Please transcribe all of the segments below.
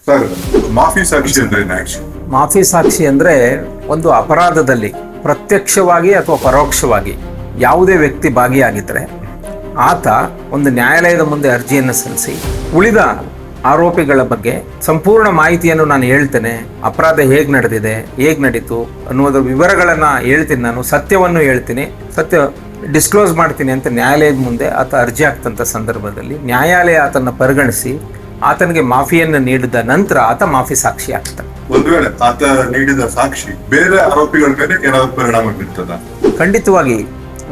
Sir, ಮಾಫಿ ಸಾಕ್ಷಿ ಅಂದ್ರೆ ಮಾಫಿ ಸಾಕ್ಷಿ ಅಂದ್ರೆ ಒಂದು ಅಪರಾಧದಲ್ಲಿ ಪ್ರತ್ಯಕ್ಷವಾಗಿ ಅಥವಾ ಪರೋಕ್ಷವಾಗಿ ಯಾವುದೇ ವ್ಯಕ್ತಿ ಭಾಗಿಯಾಗಿದ್ರೆ ಆತ ಒಂದು ನ್ಯಾಯಾಲಯದ ಮುಂದೆ ಅರ್ಜಿಯನ್ನು ಸಲ್ಲಿಸಿ ಉಳಿದ ಆರೋಪಿಗಳ ಬಗ್ಗೆ ಸಂಪೂರ್ಣ ಮಾಹಿತಿಯನ್ನು ನಾನು ಹೇಳ್ತೇನೆ, ಅಪರಾಧ ಹೇಗೆ ನಡೆದಿದೆ, ಹೇಗೆ ನಡೀತು ಅನ್ನೋದ್ರ ವಿವರಗಳನ್ನು ಹೇಳ್ತೀನಿ, ನಾನು ಸತ್ಯವನ್ನು ಹೇಳ್ತೀನಿ, ಸತ್ಯ ಡಿಸ್ಕ್ಲೋಸ್ ಮಾಡ್ತೀನಿ ಅಂತ ನ್ಯಾಯಾಲಯದ ಮುಂದೆ ಆತ ಅರ್ಜಿ ಹಾಕ್ತಂಥ ಸಂದರ್ಭದಲ್ಲಿ ನ್ಯಾಯಾಲಯ ಆತನ ಪರಿಗಣಿಸಿ ಆತನಿಗೆ ಮಾಫಿಯನ್ನು ನೀಡಿದ ನಂತರ ಆತ ಮಾಫಿ ಸಾಕ್ಷಿ ಆಗ್ತಾನೆ. ಒಂದು ವೇಳೆ ಆತ ನೀಡಿದ ಸಾಕ್ಷಿ ಬೇರೆ ಆರೋಪಿಗಳ ಮೇಲೆ ಏನಾದ್ರು ಪರಿಣಾಮ ಬೀರ್ತದ? ಖಂಡಿತವಾಗಿ.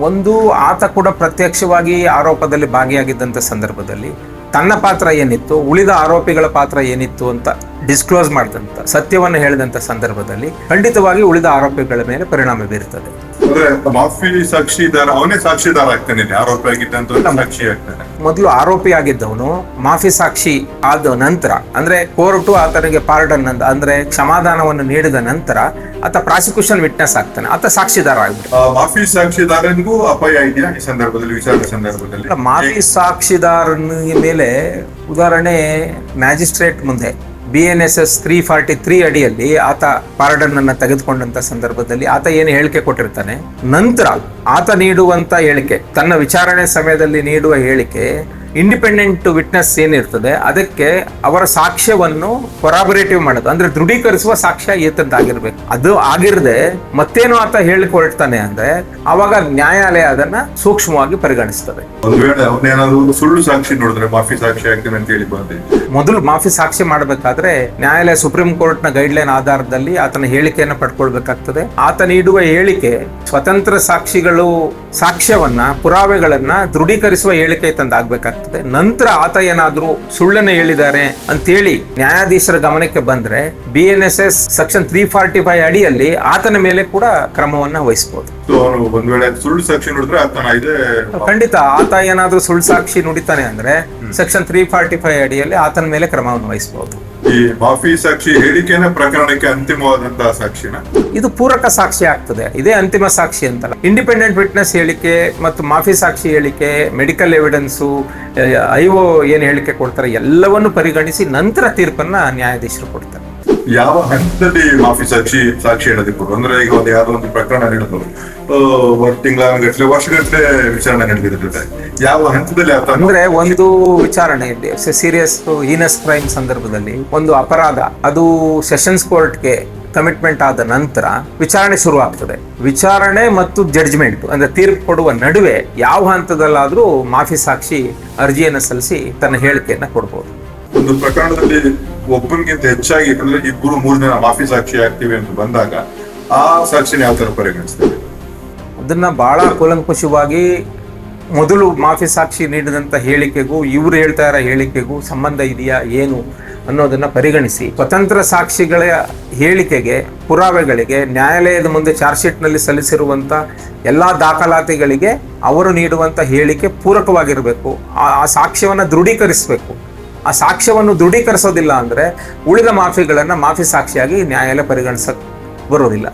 ಒಂದು, ಆತ ಕೂಡ ಪ್ರತ್ಯಕ್ಷವಾಗಿ ಆರೋಪದಲ್ಲಿ ಭಾಗಿಯಾಗಿದ್ದಂಥ ಸಂದರ್ಭದಲ್ಲಿ ತನ್ನ ಪಾತ್ರ ಏನಿತ್ತು, ಉಳಿದ ಆರೋಪಿಗಳ ಪಾತ್ರ ಏನಿತ್ತು ಅಂತ ಡಿಸ್ಕ್ಲೋಸ್ ಮಾಡಿದಂಥ ಸತ್ಯವನ್ನು ಹೇಳಿದಂಥ ಸಂದರ್ಭದಲ್ಲಿ ಖಂಡಿತವಾಗಿ ಉಳಿದ ಆರೋಪಿಗಳ ಮೇಲೆ ಪರಿಣಾಮ ಬೀರ್ತದೆ. ಅಂದ್ರೆ ಮಾಫಿ ಸಾಕ್ಷಿದಾರ ಅವನೇ ಸಾಕ್ಷಿದಾರ ಆಗ್ತಾನೆ, ಆರೋಪಿ ಆಗಿದ್ದಂತ ಸಾಕ್ಷಿ ಆಗ್ತಾನೆ. ಮೊದಲು ಆರೋಪಿ ಆಗಿದ್ದವನು ಮಾಫಿ ಸಾಕ್ಷಿ ಆದ ನಂತರ, ಅಂದ್ರೆ ಕೋರ್ಟು ಆತನಿಗೆ ಪಾರ್ಡನ್ ಅಂದ್ರೆ ಕ್ಷಮಾದಾನವನ್ನು ನೀಡಿದ ನಂತರ ಆತ ಪ್ರಾಸಿಕ್ಯೂಷನ್ ವಿಟ್ನೆಸ್ ಆಗ್ತಾನೆ, ಆತ ಸಾಕ್ಷಿದಾರ ಆಗ್ಬಿಟ್ಟು. ಮಾಫಿ ಸಾಕ್ಷಿದಾರನಿಗೂ ಅಪಾಯ ಇದೆಯಾ ಈ ಸಂದರ್ಭದಲ್ಲಿ, ವಿಚಾರಣೆ ಸಂದರ್ಭದಲ್ಲಿ? ಮಾಫಿ ಸಾಕ್ಷಿದಾರನಿಗೆ ಮೇಲೆ ಉದಾಹರಣೆ ಮ್ಯಾಜಿಸ್ಟ್ರೇಟ್ ಮುಂದೆ BNSS 343 ಅಡಿಯಲ್ಲಿ ಆತ ಪಾರ್ಡನ್ ಅನ್ನ ತೆಗೆದುಕೊಂಡಂತ ಸಂದರ್ಭದಲ್ಲಿ ಆತ ಏನು ಹೇಳಿಕೆ ಕೊಟ್ಟಿರ್ತಾನೆ, ನಂತರ ಆತ ನೀಡುವಂತ ಹೇಳಿಕೆ, ತನ್ನ ವಿಚಾರಣೆ ಸಮಯದಲ್ಲಿ ನೀಡುವ ಹೇಳಿಕೆ ಇಂಡಿಪೆಂಡೆಂಟ್ ವಿಟ್ನೆಸ್ ಏನಿರ್ತದೆ ಅದಕ್ಕೆ ಅವರ ಸಾಕ್ಷ್ಯವನ್ನು ಕೊರಾಬರೇಟಿವ್ ಮಾಡೋದು, ಅಂದ್ರೆ ದೃಢೀಕರಿಸುವ ಸಾಕ್ಷ್ಯ ಈತದ್ದಾಗಿರ್ಬೇಕು. ಅದು ಆಗಿರದೆ ಮತ್ತೇನು ಆತ ಹೇಳಿಕೊಳ್ತಾನೆ ಅಂದ್ರೆ ಅವಾಗ ನ್ಯಾಯಾಲಯ ಅದನ್ನ ಸೂಕ್ಷ್ಮವಾಗಿ ಪರಿಗಣಿಸ್ತದೆ. ಒಂದು ವೇಳೆ ಅವನೇನಾದ್ರು ಸುಳ್ಳು ಸಾಕ್ಷಿ ನೋಡಿದ್ರೆ ಮಾಫಿ ಸಾಕ್ಷಿ ಆಗ್ತಾನೆ ಅಂತ ಹೇಳಿ ಬಂದಿದೆ. ಮೊದಲು ಮಾಫಿ ಸಾಕ್ಷಿ ಮಾಡಬೇಕಾದ್ರೆ ನ್ಯಾಯಾಲಯ ಸುಪ್ರೀಂ ಕೋರ್ಟ್ ನ ಗೈಡ್ಲೈನ್ ಆಧಾರದಲ್ಲಿ ಆತನ ಹೇಳಿಕೆಯನ್ನು ಪಡ್ಕೊಳ್ಬೇಕಾಗ್ತದೆ. ಆತ ನೀಡುವ ಹೇಳಿಕೆ ಸ್ವತಂತ್ರ ಸಾಕ್ಷಿಗಳು ಸಾಕ್ಷ್ಯವನ್ನ, ಪುರಾವೆಗಳನ್ನ ದೃಢೀಕರಿಸುವ ಹೇಳಿಕೆ ತಂದಾಗಬೇಕಾಗ್ತದೆ. ನಂತರ ಆತ ಏನಾದ್ರೂ ಸುಳ್ಳನ್ನು ಹೇಳಿದ್ದಾರೆ ಅಂತೇಳಿ ನ್ಯಾಯಾಧೀಶರ ಗಮನಕ್ಕೆ ಬಂದ್ರೆ BNSS ಸೆಕ್ಷನ್ 345 ಅಡಿಯಲ್ಲಿ ಆತನ ಮೇಲೆ ಕೂಡ ಕ್ರಮವನ್ನ ವಹಿಸಬಹುದು. ಒಂದ್ ವೇಳೆ ಸುಳ್ಳು ಸಾಕ್ಷಿ ನೋಡಿದ್ರೆ ಆತನ ಇದೆ, ಖಂಡಿತ ಆತ ಏನಾದ್ರೂ ಸುಳ್ಳು ಸಾಕ್ಷಿ ನುಡಿತಾನೆ ಅಂದ್ರೆ ಸೆಕ್ಷನ್ 345 ಅಡಿಯಲ್ಲಿ ಆತನ ಮೇಲೆ ಕ್ರಮವನ್ನು ವಹಿಸಬಹುದು. ಈ ಮಾಫಿ ಸಾಕ್ಷಿ ಹೇಳಿಕೆನ ಪ್ರಕರಣಕ್ಕೆ ಅಂತಿಮವಾದಂತಹ ಸಾಕ್ಷಿನ ಇದು ಪೂರಕ ಸಾಕ್ಷಿ ಆಗ್ತದೆ, ಇದೇ ಅಂತಿಮ ಸಾಕ್ಷಿ ಅಂತಲ್ಲ. ಇಂಡಿಪೆಂಡೆಂಟ್ ವಿಟ್ನೆಸ್ ಹೇಳಿಕೆ ಮತ್ತು ಮಾಫಿ ಸಾಕ್ಷಿ ಹೇಳಿಕೆ, ಮೆಡಿಕಲ್ ಎವಿಡೆನ್ಸು, IO ಏನ್ ಹೇಳಿಕೆ ಕೊಡ್ತಾರೆ ಎಲ್ಲವನ್ನು ಪರಿಗಣಿಸಿ ನಂತರ ತೀರ್ಪನ್ನ ನ್ಯಾಯಾಧೀಶರು ಕೊಡ್ತಾರೆ. ಯಾವ ಹಂತದಲ್ಲಿ ಮಾಫಿ ಸಾಕ್ಷಿ ಹೇಳೋದಕ್ಕೆ, ಅಂದ್ರೆ ಈಗ ಒಂದು ಯಾವ್ದೋ ಒಂದು ಪ್ರಕರಣ ಹೇಳಿದ್ರು ತಿಂಗಳಗಟ್ಟಲೆ ವರ್ಷಗಟ್ಟಲೆ ವಿಚಾರಣೆ ನಡೆದಿರ್ತದೆ, ಯಾವ ಹಂತದಲ್ಲಿ ಅಂದ್ರೆ ಒಂದು ವಿಚಾರಣೆ ಸೀರಿಯಸ್ ಹೀನಸ್ ಕ್ರೈಮ್ ಸಂದರ್ಭದಲ್ಲಿ ಒಂದು ಅಪರಾಧ ಅದು ಸೆಷನ್ಸ್ ಕೋರ್ಟ್ಗೆ ಕಮಿಟ್ಮೆಂಟ್ ಆದ ನಂತರ ವಿಚಾರಣೆ ಶುರು ಆಗ್ತದೆ. ವಿಚಾರಣೆ ಮತ್ತು ಜಡ್ಜ್ಮೆಂಟ್ ಅಂದ್ರೆ ತೀರ್ಪು ಕೊಡುವ ನಡುವೆ ಯಾವ ಹಂತದಲ್ಲಾದ್ರೂ ಮಾಫಿ ಸಾಕ್ಷಿ ಅರ್ಜಿಯನ್ನು ಸಲ್ಲಿಸಿ ತನ್ನ ಹೇಳಿಕೆಯನ್ನ ಕೊಡ್ಬೋದು. ಒಂದು ಪ್ರಕರಣದಲ್ಲಿ ಒಬ್ಬನಿಗಿಂತ ಹೆಚ್ಚಾಗಿ ಅಂದ್ರೆ 2-3 ಜನ ಮಾಫಿ ಸಾಕ್ಷಿ ಆಗ್ತೀವಿ ಅಂತ ಬಂದಾಗ ಆ ಸಾಕ್ಷಿನ ಯಾವ ತರ ಪರಿಗಣಿಸ್ತೇವೆ? ಅದನ್ನ ಬಹಳ ಕೂಲಂಕುಷವಾಗಿ ಮೊದಲು ಮಾಫಿ ಸಾಕ್ಷಿ ನೀಡಿದಂತ ಹೇಳಿಕೆಗೂ ಇವ್ರು ಹೇಳ್ತಾ ಇರೋ ಹೇಳಿಕೆಗೂ ಸಂಬಂಧ ಇದೆಯಾ ಏನು ಅನ್ನೋದನ್ನ ಪರಿಗಣಿಸಿ ಸ್ವತಂತ್ರ ಸಾಕ್ಷಿಗಳ ಹೇಳಿಕೆಗೆ, ಪುರಾವೆಗಳಿಗೆ, ನ್ಯಾಯಾಲಯದ ಮುಂದೆ ಚಾರ್ಜ್ ಶೀಟ್ ನಲ್ಲಿ ಸಲ್ಲಿಸಿರುವಂತ ಎಲ್ಲಾ ದಾಖಲಾತಿಗಳಿಗೆ ಅವರು ನೀಡುವಂತ ಹೇಳಿಕೆ ಪೂರಕವಾಗಿರಬೇಕು. ಆ ಸಾಕ್ಷ್ಯವನ್ನ ದೃಢೀಕರಿಸಬೇಕು. ಆ ಸಾಕ್ಷ್ಯವನ್ನು ದೃಢೀಕರಿಸೋದಿಲ್ಲ ಅಂದ್ರೆ ಉಳಿದ ಮಾಫಿಗಳನ್ನ ಮಾಫಿ ಸಾಕ್ಷಿಯಾಗಿ ನ್ಯಾಯಾಲಯ ಪರಿಗಣಿಸಕ್ ಬರೋದಿಲ್ಲ.